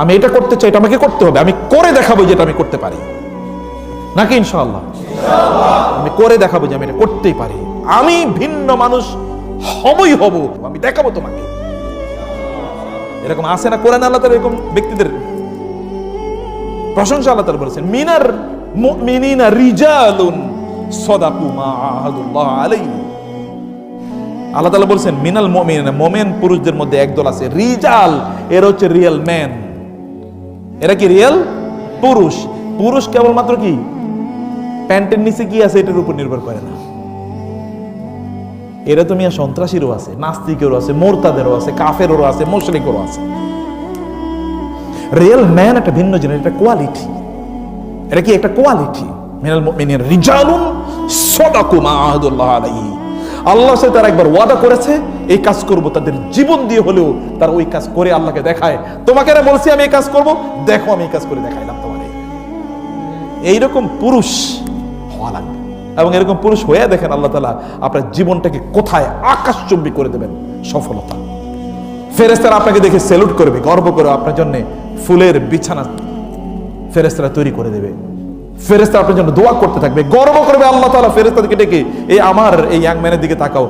আমি এটা করতে চাই, এটা আমাকে করতে হবে, আমি করে দেখাবো যেটা আমি করতে পারি, নাকি ইনশাআল্লাহ আমি করে দেখাবো যে আমি এটা করতেই পারি, আমি ভিন্ন মানুষ হবই হব, আমি দেখাবো তোমাকে। এরকম আছে না কোরআন? আল্লাহ তাআলা এরকম ব্যক্তিদের প্রশংসা আল্লাহ তাআলা বলেছেন, মিনার মুমিনিনা রিজালুন সাদাকু মা আহাদুল্লাহ আলাইহি। আল্লাহ তাআলা বলেছেন মিনাল মুমিনিনা, মুমিন পুরুষদের মধ্যে একদল আছে, রিজাল এর হচ্ছে রিয়েল ম্যান। এরা কি রিয়েল পুরুষ? পুরুষ কেবলমাত্র কি প্যান্টের নিচে কি আছে এটার উপর নির্ভর করে না। এরা তো মিয়া সন্ত্রাসীরও আছে, নাস্তিকেরও আছে, মোরতাদেরও আছে, কাফেরও আছে, মুশরিকেরও আছে। রিয়েল ম্যান একটা ভিন্ন জিনিস, একটা কোয়ালিটি। এটা কি একটা কোয়ালিটি? মিনাল মুমিনিনা রিজালুন সাদাকু মা আহাদুল্লাহ আলাইহি। আল্লাহর সাথে তারা একবার ওয়াদা করেছে এই কাজ করব, তাদের জীবন দিয়ে হলেও তারা ওই কাজ করে আল্লাহকে দেখায়, তোমাকে না বলছি আমি এই কাজ করব, দেখো আমি এই কাজ করে দেখাইলাম তোমাকে। এইরকম পুরুষ হওয়া লাগবে, এবং এরকম পুরুষ হয়ে দেখেন আল্লাহ তাআলা আপনার জীবনটাকে কোথায় আকাশচুম্বী করে দেবেন সফলতা। ফেরেশতারা আপনাকে দেখে স্যালুট করবে, গর্ব করে আপনার জন্য ফুলের বিছানা ফেরেশতারা তৈরি করে দেবে, ফেরেশতারা আপনার জন্য দোয়া করতে থাকবে, গর্ব করবে আল্লাহ তাআলা ফেরেশতাদেরকে ডেকে, এই আমার এই ইয়াং ম্যানের দিকে তাকাও।